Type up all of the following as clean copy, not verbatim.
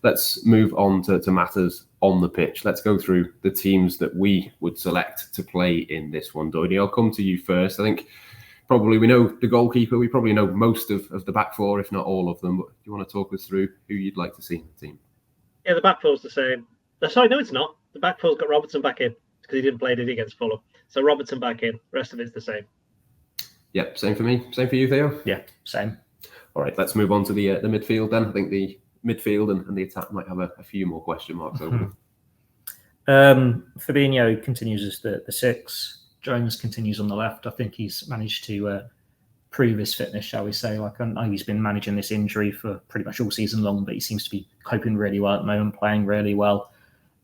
let's move on to matters on the pitch. Let's go through the teams that we would select to play in this one. Doidie, I'll come to you first. I think probably we know the goalkeeper. We probably know most of the back four, if not all of them. But do you want to talk us through who you'd like to see in the team? Yeah, the back four's the same. Sorry, no, it's not. The back four's got Robertson back in because he didn't play, did he, against Fulham? So Robertson back in. The rest of it's the same. Yep, same for me. Same for you, Theo? Yeah, same. All right, let's move on to the midfield then. I think the midfield and the attack might have a few more question marks over them. Fabinho continues as the 6. Jones continues on the left. I think he's managed to prove his fitness, shall we say. Like, I know he's been managing this injury for pretty much all season long, but he seems to be coping really well at the moment, playing really well.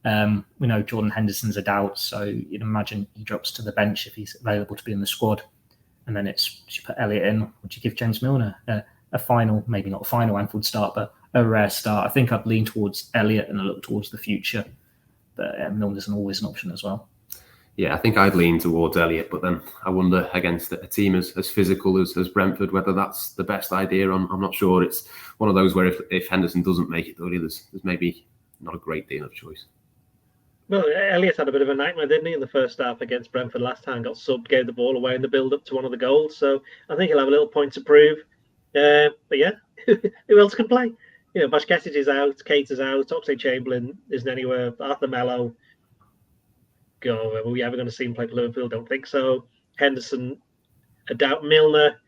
We know Jordan Henderson's a doubt, so you'd imagine he drops to the bench if he's available to be in the squad. And then it's, would you put Elliott in? Would you give James Milner a final, maybe not a final Anfield start, but a rare start? I think I'd lean towards Elliott and I look towards the future. But Milner's always an option as well. Yeah, I think I'd lean towards Elliott, but then I wonder against a team as physical as Brentford whether that's the best idea. I'm not sure. It's one of those where if Henderson doesn't make it, there's maybe not a great deal of choice. Well, Elliott had a bit of a nightmare, didn't he, in the first half against Brentford last time? Got subbed, gave the ball away in the build-up to one of the goals. So I think he'll have a little point to prove. But yeah, who else can play? You know, Bashketic is out, Kate is out, Oxlade-Chamberlain isn't anywhere, Arthur Melo. Are we ever going to see him play for Liverpool? Don't think so. Henderson, I doubt. Milner,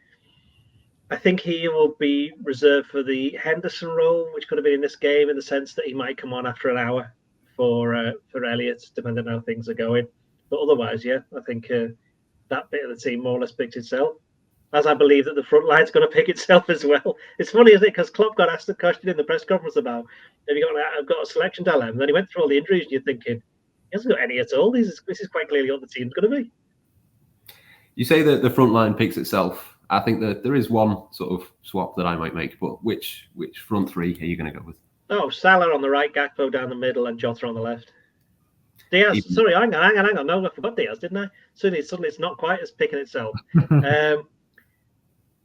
I think he will be reserved for the Henderson role, which could have been in this game in the sense that he might come on after an hour for Elliott, depending on how things are going. But otherwise, yeah, I think that bit of the team more or less picked itself. As I believe that the front line's going to pick itself as well. It's funny, isn't it? Because Klopp got asked a question in the press conference about, I've got a selection dilemma. And then he went through all the injuries and you're thinking, he hasn't got any at all. This is quite clearly what the team's going to be. You say that the front line picks itself. I think that there is one sort of swap that I might make, but which front three are you going to go with? Oh, Salah on the right, Gakpo down the middle, and Jota on the left. Diaz, sorry, hang on. No, I forgot Diaz, didn't I? Suddenly it's not quite as picking itself.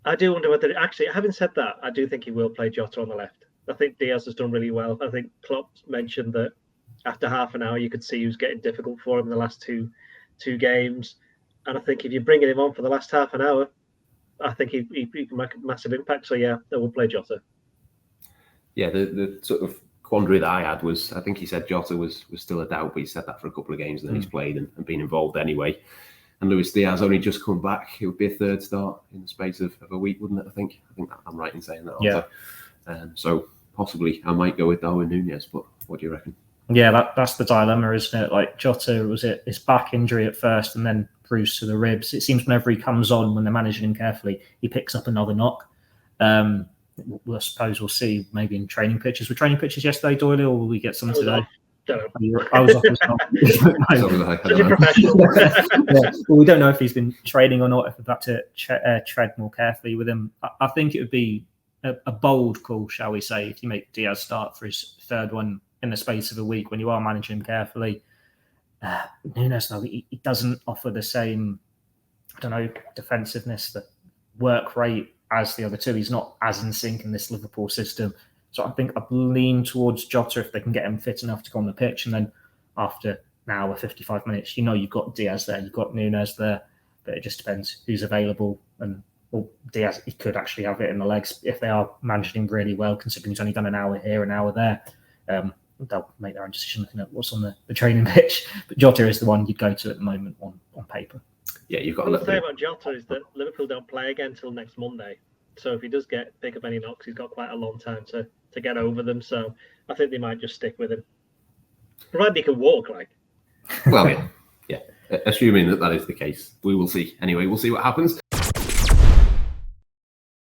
I do wonder whether, actually, having said that, I do think he will play Jota on the left. I think Diaz has done really well. I think Klopp mentioned that after half an hour, you could see he was getting difficult for him in the last two games. And I think if you're bringing him on for the last half an hour, I think he can make a massive impact. So, yeah, they will play Jota. Yeah, the sort of quandary that I had was, I think he said Jota was still a doubt, but he said that for a couple of games and then he's played and been involved anyway. And Luis Diaz only just come back. It would be a third start in the space of a week, wouldn't it? I think I'm right in saying that. Yeah. So possibly I might go with Darwin Núñez, but what do you reckon? Yeah, that's the dilemma, isn't it? Like Jota, was it his back injury at first and then bruise to the ribs? It seems whenever he comes on, when they're managing him carefully, he picks up another knock. I suppose we'll see maybe in training pitches. Were training pitches yesterday, Doyle, or will we get some today? I was off as well. Well, we don't know if he's been training or not, if we've got to tread more carefully with him. I think it would be a bold call, shall we say, if you make Diaz start for his third one in the space of a week when you are managing him carefully. Núñez, though, he doesn't offer the same, defensiveness, the work rate as the other two. He's not as in sync in this Liverpool system. So I think I'd lean towards Jota if they can get him fit enough to go on the pitch. And then after an hour, 55 minutes, you've got Diaz there, you've got Núñez there. But it just depends who's available. And Diaz, he could actually have it in the legs if they are managing him really well, considering he's only done an hour here, an hour there. They'll make their own decision looking at what's on the training pitch. But Jota is the one you'd go to at the moment on paper. Yeah, you've got. What I'll say about Jota is that Liverpool don't play again until next Monday. So if he does pick up any knocks, he's got quite a long time to get over them. So I think they might just stick with him. Provided he can walk, like. Well, yeah. Assuming that is the case, we will see. Anyway, we'll see what happens.